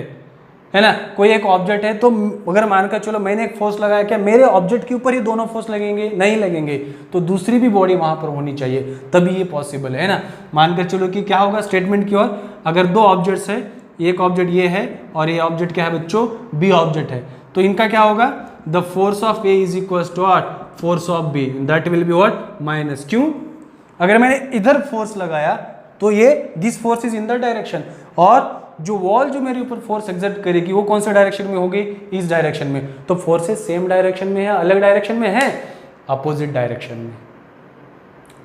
है ना। कोई एक ऑब्जेक्ट है तो अगर मानकर चलो मैंने एक फोर्स लगाया, क्या मेरे ऑब्जेक्ट के ऊपर ही दोनों फोर्स लगेंगे? नहीं लगेंगे, तो दूसरी भी बॉडी वहां पर होनी चाहिए, तभी ये पॉसिबल है ना। मानकर चलो कि क्या होगा स्टेटमेंट की ओर, अगर दो ऑब्जेक्ट्स है, एक ऑब्जेक्ट ये है और ये ऑब्जेक्ट क्या है बच्चों, बी ऑब्जेक्ट है, तो इनका क्या होगा, the force of A is equal to what, force of B, that will be what, minus. क्यों? अगर मैंने इधर फोर्स लगाया तो ये this force is in the direction, और जो वॉल जो मेरे ऊपर फोर्स एग्जर्ट करेगी वो कौन सा डायरेक्शन में होगी, इस डायरेक्शन में। तो फोर्सेस सेम डायरेक्शन में है, अलग डायरेक्शन में है, अपोजिट डायरेक्शन में।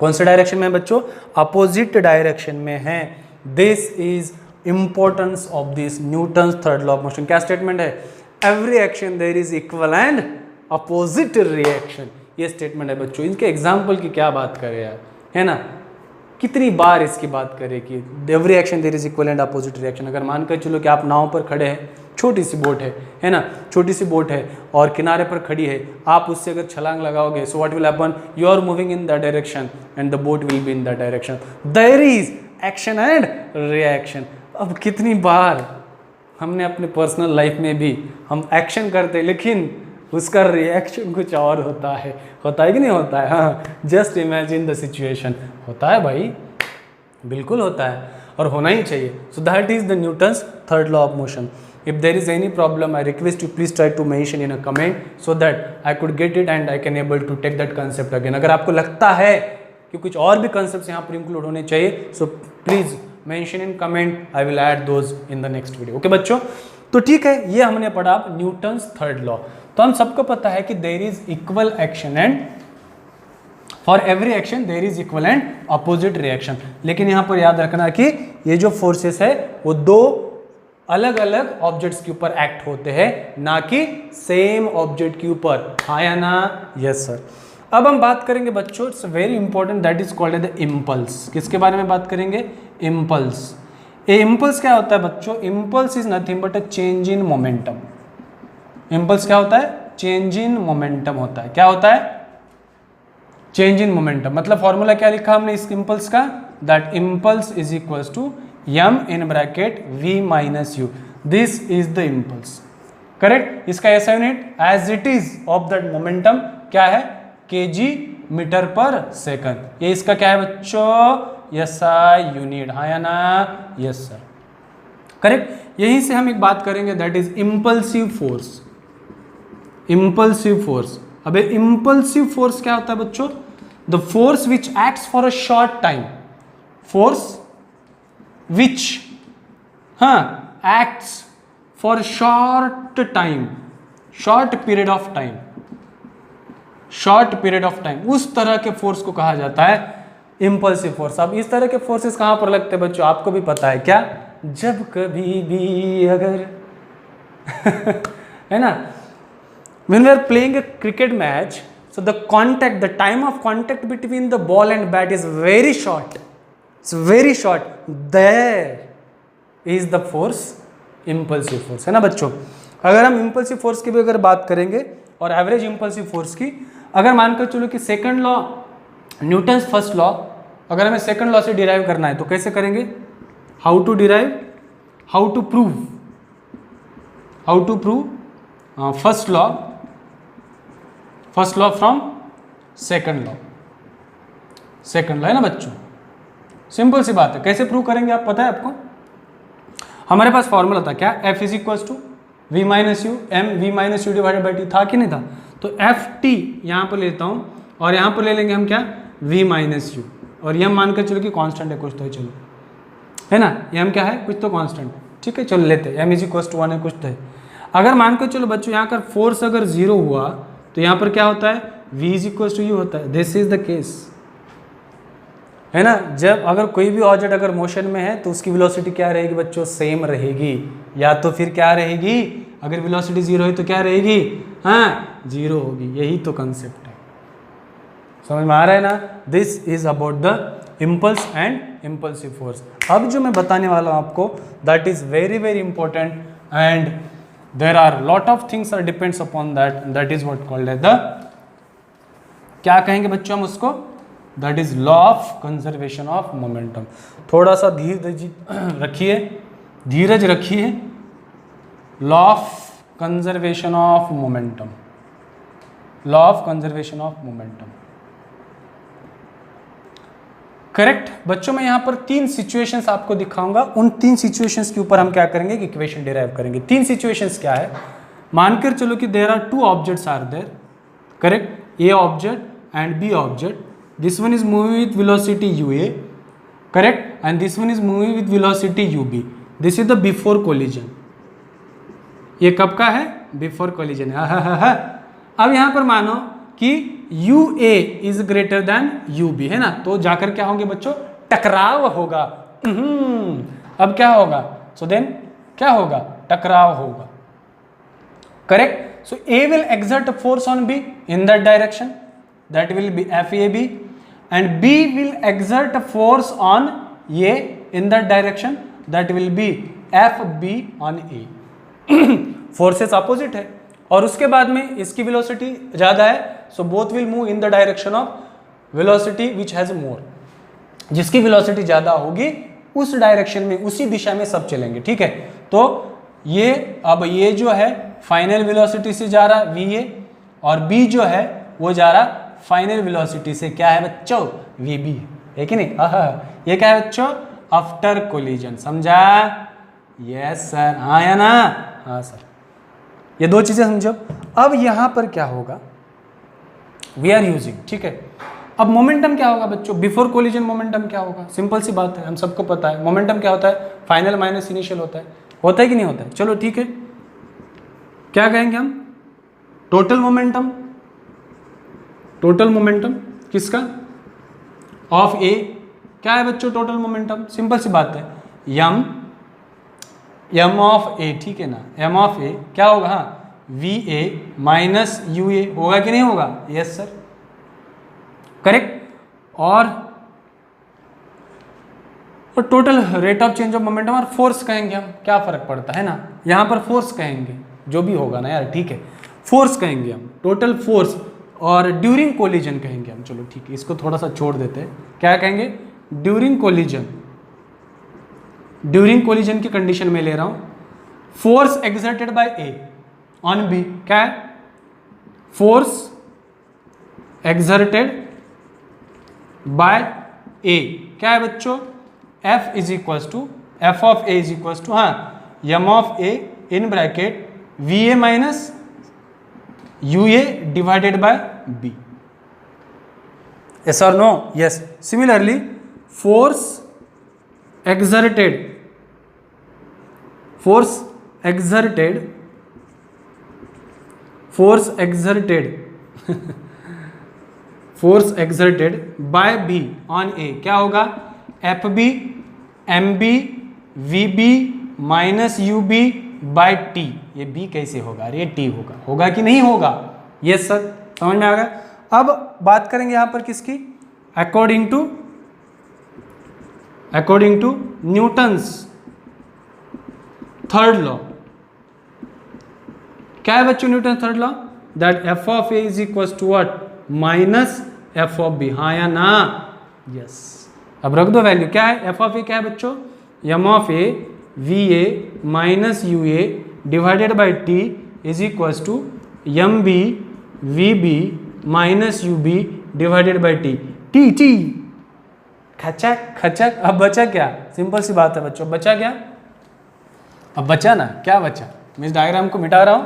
कौन से डायरेक्शन में है बच्चों, अपोजिट डायरेक्शन में है। This is importance of this Newton's third law of motion. क्या स्टेटमेंट है, every action there is equal and opposite reaction. ये स्टेटमेंट है बच्चों। इनके एग्जाम्पल की क्या बात करें यार, है ना, कितनी बार इसकी बात करें कि every action there is equal and opposite reaction. अगर मानकर चलो कि आप नाव पर खड़े हैं, छोटी सी बोट है ना, छोटी सी बोट है और किनारे पर खड़ी है, आप उससे अगर छलांग लगाओगे, so what will happen, you are moving in that direction and the boat will be in that direction. There is action and reaction. अब कितनी बार हमने अपने पर्सनल लाइफ में भी हम एक्शन करते हैं, लेकिन उसका रिएक्शन कुछ और होता है कि नहीं होता है? हाँ, जस्ट इमेजिन द सिचुएशन। होता है भाई, बिल्कुल होता है और होना ही चाहिए। So that is the Newton's third law of motion. If there is any problem, I request you please try to mention in a comment so that I could get it and I can able to take that concept again. अगर आपको लगता है कि कुछ और भी concept यहाँ पर इंक्लूड होने चाहिए, so please mention in comment, I will add those in the next video. Okay बच्चों, तो ठीक है, ये हमने पढ़ा न्यूटन्स थर्ड लॉ। तो हम सबको पता है कि there is equal action and for every action there is equal and opposite reaction. लेकिन यहाँ पर याद रखना कि ये जो फोर्सेस है वो दो अलग अलग ऑब्जेक्ट्स के ऊपर एक्ट होते हैं, ना कि सेम ऑब्जेक्ट के ऊपर। हाँ या ना? Yes sir. अब हम बात करेंगे बच्चों, it's very important, that is called the impulse. किसके बारे में बात करेंगे? इम्पल्स। ये इम्पल्स क्या होता है बच्चों? Impulse is nothing but a change in momentum. Impulse क्या होता है? चेंज इन मोमेंटम होता है। क्या होता है? Change in momentum. मतलब फॉर्मूला क्या लिखा हमने इस इम्पल्स का? That impulse is equals to m in bracket v minus u। This is the impulse, correct. इसका ऐसा unit as it is of that momentum क्या है? kg metre per second. ये इसका क्या है बच्चों? SI unit. हाँ या ना? Yes sir, correct. यहीं से हम एक बात करेंगे, that is impulsive force. Impulsive force. अबे इम्पल्सिव फोर्स क्या होता है बच्चों? The force which acts for a short time. Force which acts for short time, short period of time, short period of time, उस तरह के फोर्स को कहा जाता है इम्पल्सिव फोर्स। अब इस तरह के फोर्सेस कहां पर लगते हैं बच्चों? आपको भी पता है क्या? जब कभी भी अगर है ना, when we are playing a cricket match, so the contact, the time of contact between the ball and bat is very short. It's very short. There is the force, impulsive force, है ना बच्चों। अगर हम impulsive force की भी अगर बात करेंगे और एवरेज impulsive force की, अगर मानकर चलो कि second law, Newton's first law, अगर हमें सेकंड लॉ से डिराइव करना है तो कैसे करेंगे? How to derive, how to prove, how to prove first law, first law from second law, second law, है ना बच्चों। सिंपल सी बात है, कैसे प्रूव करेंगे आप पता है आपको? हमारे पास फॉर्मूला था क्या? F is equals to v minus u, m v minus u divided by t, था कि नहीं था? तो एफ टी यहाँ पर लेता हूँ और यहाँ पर ले लेंगे हम क्या? वी माइनस यू, और ये हम मानकर चलो कि कांस्टेंट है कुछ तो है, चलो है ना, ये हम क्या है? कुछ तो कांस्टेंट, ठीक है, चलो लेते हैं। एम इज इक्वल्स टू 1 है, कुछ तो है। अगर मान के चलो बच्चों यहाँ कर फोर्स अगर 0 हुआ तो यहाँ पर क्या होता है, v is equal to u होता है। दिस इज द केस, है ना। जब अगर कोई भी ऑब्जेक्ट अगर मोशन में है तो उसकी वेलोसिटी क्या रहेगी बच्चों, सेम रहेगी, या तो फिर क्या रहेगी, अगर वेलोसिटी 0 है तो क्या रहेगी, हाँ 0 होगी। यही तो कंसेप्ट है, समझ में आ रहा है ना। This is about the impulse and impulsive force. अब जो मैं बताने वाला हूँ आपको, that is very very important and there are lot of things are depends upon that, that is what called as the, क्या कहेंगे बच्चों हम उसको, that is law of conservation of momentum. थोड़ा सा धीरज रखिए, धीरज रखिए। Law of conservation of momentum, law of conservation of momentum, correct. बच्चों मैं यहाँ पर 3 सिचुएशंस आपको दिखाऊंगा, उन 3 सिचुएशंस के ऊपर हम क्या करेंगे, इक्वेशन डिराइव करेंगे। 3 सिचुएशंस क्या है, मानकर चलो कि there are 2 objects are there, correct, A object and B object. This one is moving with velocity UA, correct, and this one is moving with velocity UB. This is the before collision. ये कब का है, before collision है। अब यहाँ पर मानो कि UA is greater than UB, है ना, तो जाकर क्या होंगे बच्चों, टकराव होगा। अब क्या होगा, सो देन क्या होगा, टकराव होगा, correct. So A will exert a force on B in that direction, that will be FAB, and B will exert a force on A in that direction, that will be FB on A. Forces opposite है और उसके बाद में इसकी velocity ज्यादा है, so both will move in the direction of velocity which has more. जिसकी velocity ज्यादा होगी उस डायरेक्शन में, उसी दिशा में सब चलेंगे, ठीक है। तो ये अब ये जो है फाइनल वेलोसिटी से जा रहा VA, और B जो है वो जा रहा फाइनल वेलोसिटी से, क्या है बच्चों, VB, है कि नहीं। ये क्या है बच्चों, आफ्टर कोलिजन, समझा, यस सर, हाँ या ना, हाँ सर, ये 2 चीजें समझो। अब यहां पर क्या होगा, वी आर यूजिंग, ठीक है। अब मोमेंटम क्या होगा बच्चों, बिफोर कोलिजन मोमेंटम क्या होगा, सिंपल सी बात है, हम सबको पता है मोमेंटम क्या होता है, फाइनल माइनस इनिशियल होता है कि नहीं होता है। चलो ठीक है, क्या कहेंगे हम, टोटल मोमेंटम, टोटल मोमेंटम किसका, ऑफ ए। क्या है बच्चों टोटल मोमेंटम, सिंपल सी बात है, एम ऑफ ए, ठीक है ना, एम ऑफ ए क्या होगा, हाँ VA माइनस UA, होगा कि नहीं होगा, यस सर, करेक्ट। और total rate of change of momentum और फोर्स कहेंगे हम, क्या फर्क पड़ता है ना, यहां पर फोर्स कहेंगे, जो भी होगा ना यार, ठीक है, फोर्स कहेंगे हम, टोटल फोर्स। और ड्यूरिंग कोलिजन कहेंगे हम, चलो ठीक है, इसको थोड़ा सा छोड़ देते हैं, क्या कहेंगे, ड्यूरिंग कोलिजन। ड्यूरिंग कोलिजन की कंडीशन में ले रहा हूं, force exerted by A on B, क्या है, फोर्स एक्सर्टेड बाय A, क्या है बच्चों, F is equals to, F of A is equals to, हाँ M of A in bracket VA minus UA divided by B. Yes or no? Yes. Similarly, force exerted by B on A, क्या होगा, FB MB VB minus UB by T। ये B कैसे होगा, अरे T होगा कि नहीं होगा, यस सर, समझ में आ गया। अब बात करेंगे यहां पर किसकी, according to Newton's third law. क्या है बच्चों Newton third law, that F of A is equal to what, minus F of B, हाँ या ना, यस। अब रख दो वैल्यू, क्या है F ऑफ A, क्या है बच्चों, M of A VA minus UA divided by T is equals to MB VB minus UB divided by T। खचक। अब बचा क्या, सिंपल सी बात है बच्चों, बचा क्या, अब बचा ना, क्या बचा, मैं इस डायग्राम को मिटा रहा हूं,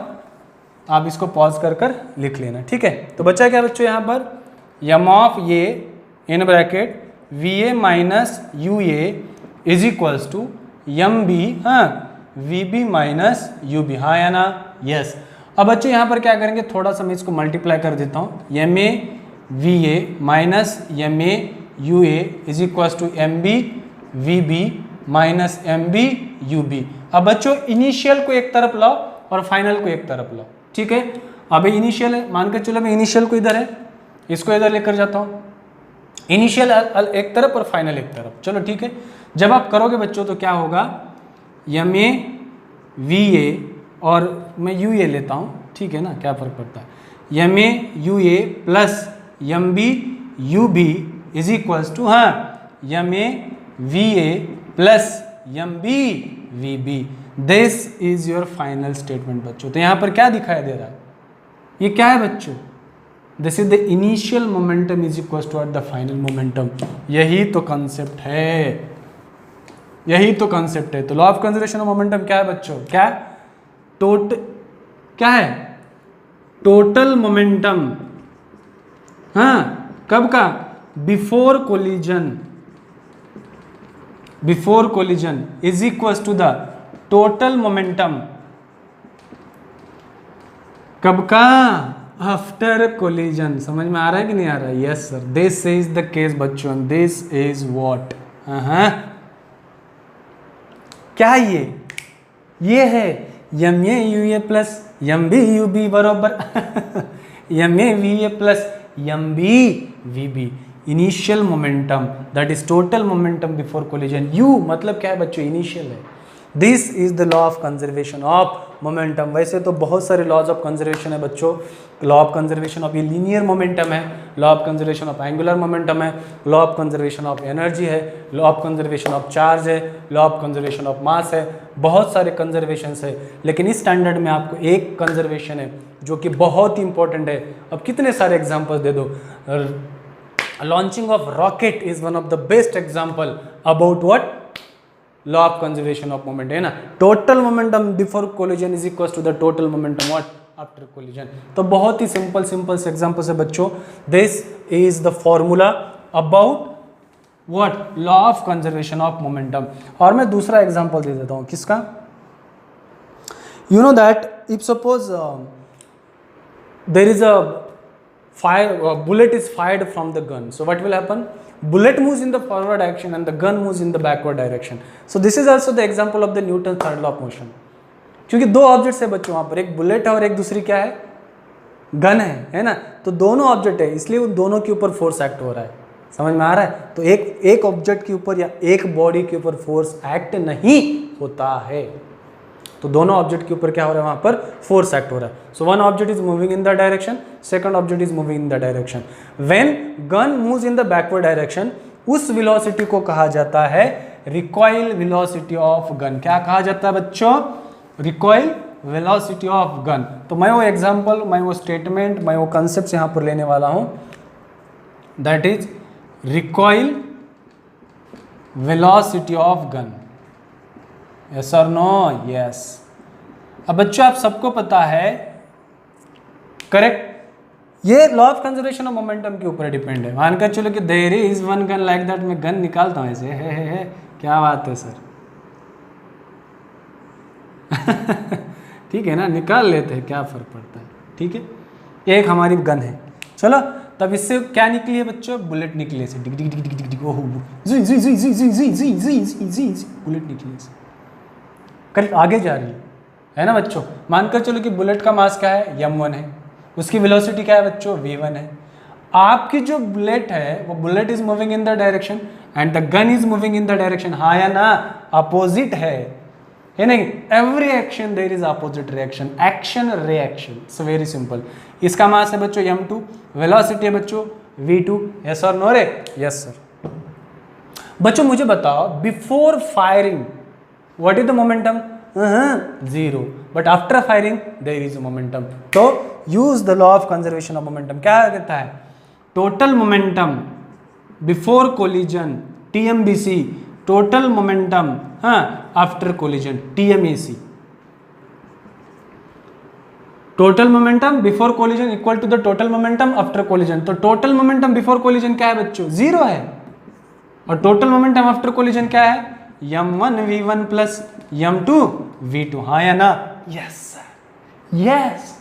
आप इसको पॉज कर लिख लेना, ठीक है। तो बचा क्या बच्चों, यहाँ पर M of A in bracket VA minus UA is equals to MB, हाँ VB माइनस UB, हाँ या ना, यस। अब बच्चों यहाँ पर क्या करेंगे, थोड़ा सा मैं इसको मल्टीप्लाई कर देता हूँ, m a v a minus m a u a is equal to m b v b minus m b u b. अब बच्चों इनिशियल को एक तरफ लाओ और फाइनल को एक तरफ लाओ, ठीक है। अब इनिशियल है, मान के चलो मैं इनिशियल को इधर है, इसको इधर लेकर जाता हूँ, इनिशियल एक तरफ और फाइनल एक तरफ, चलो ठीक है। जब आप करोगे बच्चों तो क्या होगा, एम ए वी ए और मैं यू ए लेता हूँ, ठीक है ना, क्या फर्क पड़ता है, m a u a plus m b u b is equals to, हाँ, m a v a plus m b v b. This is your final statement बच्चों। तो यहाँ पर क्या दिखाई दे रहा है, ये क्या है बच्चों, this is the initial momentum is equal to the final momentum. यही तो कंसेप्ट है, यही तो कंसेप्ट है। तो law of conservation of momentum क्या है बच्चों, क्या क्या है, टोटल मोमेंटम, हाँ, कब का, before collision, before collision is equal to the total momentum कब का, आफ्टर कोलिजन। समझ में आ रहा है कि नहीं आ रहा है, yes sir, this is the case बच्चों, दिस इज व्हाट, क्या ये है m a u a plus m b u b बराबर m a v a plus m b v b. Initial momentum that is total momentum before collision. U मतलब क्या है बच्चों, initial है। This is the law of conservation of momentum. वैसे तो बहुत सारे लॉज ऑफ कंजर्वेशन है बच्चों, लॉ ऑफ कंजर्वेशन ऑफ ये लीनियर मोमेंटम है, law of conservation of angular momentum है, law of conservation of energy है, law of conservation of charge है, law of conservation of mass है, बहुत सारे कंजर्वेशन है। लेकिन इस स्टैंडर्ड में आपको एक कंजर्वेशन है जो कि बहुत ही इंपॉर्टेंट है। अब कितने सारे एग्जाम्पल्स दे दो, launching of rocket is one of the best example about what, law of conservation of moment, है ना। Total momentum before collision is equal to the total momentum what after collision. तो बहुत ही सिंपल से examples है बच्चों। This is the formula about what, law of conservation of momentum. और मैं दूसरा एग्जांपल दे देता हूं, किसका, you know that if suppose there is a fire bullet is fired from the gun, so what will happen, bullet moves in the forward direction and the gun moves in the backward direction. So this is also the example of the Newton's third law of motion. क्योंकि दो objects है बच्चों वहां पर, एक bullet है और एक दूसरी क्या है, गन है ना। तो दोनों ऑब्जेक्ट है, इसलिए उन दोनों के ऊपर फोर्स एक्ट हो रहा है। समझ में आ रहा है। तो एक ऑब्जेक्ट के ऊपर या एक बॉडी के ऊपर फोर्स एक्ट नहीं होता है, तो दोनों ऑब्जेक्ट के ऊपर क्या हो रहा है, वहां पर फोर्स एक्ट हो रहा है। So one object is moving in the direction, second object is moving in the direction. When gun moves in the backward direction, उस वेलोसिटी को कहा जाता है रिकॉइल वेलोसिटी ऑफ गन। क्या कहा जाता है बच्चों, रिकॉइल वेलोसिटी ऑफ गन। तो मैं वो एग्जांपल, मैं वो स्टेटमेंट, मैं वो कंसेप्ट यहां पर लेने वाला हूं, that is recoil velocity of gun. Yes और नो, यस। अब बच्चों आप सबको पता है, करेक्ट, ये law of conservation of momentum के ऊपर डिपेंड है। मानकर चलो कि there is one gun like that, मैं गन निकालता हूं ऐसे, है क्या बात है सर ठीक है ना, निकाल लेते हैं, क्या फर्क पड़ता है, ठीक है। एक हमारी गन है, चलो तब इससे क्या निकली है बच्चों, बुलेट निकली है, डिग डिग डिग डिग डिग, ओह जी जी जी जी जी जी जी जी जी जी, बुलेट निकली है, करेक्ट, आगे जा रही है ना बच्चों। मानकर चलो कि बुलेट का मास क्या है, m1 है, उसकी वेलोसिटी क्या है बच्चों, v1 है। आपकी जो बुलेट है वो bullet is moving in the direction and the gun is moving in the direction, हाँ या ना, अपोजिट है नहीं। Every action there is opposite reaction, action reaction, it's very simple. इसका मास है बच्चों m2, वेलोसिटी है बच्चों v2, यस और नो रे, यस सर। बच्चों मुझे बताओ, before firing what is the momentum, zero, but after firing there is a momentum. तो use the law of conservation of momentum। क्या कहता है, total momentum before collision TMBC, total momentum after collision TMAC। total momentum before collision equal to the total momentum after collision। तो total momentum before collision क्या है बच्चों, zero है, और total momentum after collision क्या है, m1 v1 plus m2 v2, हाँ या ना, yes. Yes,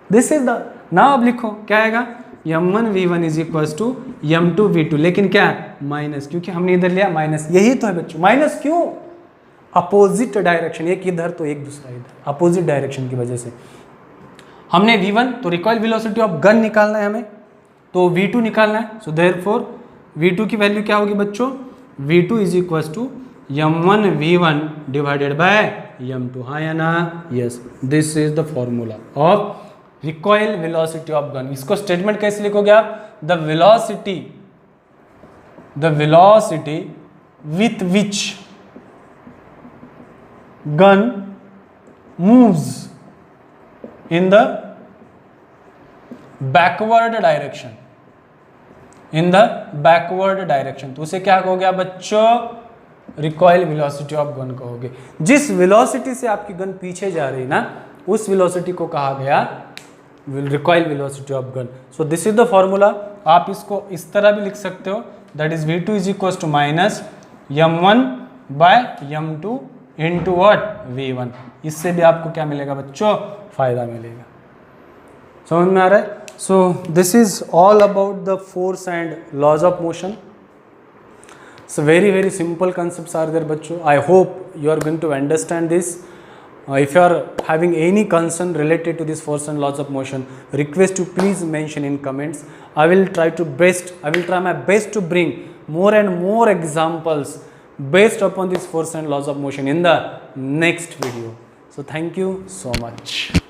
this is the, now अब लिखो क्या आएगा, m1 v1 is equal to m2 v2, लेकिन क्या माइनस, क्योंकि हमने इधर लिया माइनस, यही तो है बच्चों, माइनस क्यों, अपोजिट डायरेक्शन, एक इधर तो एक दूसरा इधर, अपोजिट डायरेक्शन की वजह से। हमने v1 तो रिकॉइल वेलोसिटी ऑफ गन निकालना है हमें, तो v2 निकालना है, सो देयरफॉर v2 की वैल्यू क्या होगी बच्चों, v2 is equal to m1 v1 divided by m2, हाँ या ना, yes, this is the formula of recoil velocity of gun. इसको स्टेटमेंट कैसे लिखोगे आप, the velocity with which gun moves in the backward direction, in the backward direction, तो उसे क्या कहोगे आप बच्चों, रिकॉइल वेलोसिटी ऑफ गन कहोगे। जिस वेलोसिटी से आपकी गन पीछे जा रही ना, उस वेलोसिटी को कहा गया recoil velocity of gun. So this is the formula. आप इसको इस तरह भी लिख सकते हो, that is v2 is equal to minus m1 by m2 into what v1। इससे भी आपको क्या मिलेगा बच्चों, फायदा मिलेगा। समझ में आ रहा है? So this is all about the force and laws of motion. So very simple concepts are there bachcho. I hope you are going to understand this. If you are having any concern related to this force and laws of motion, request to please mention in comments. I will try my best to bring more and more examples based upon this force and laws of motion in the next video. So thank you so much.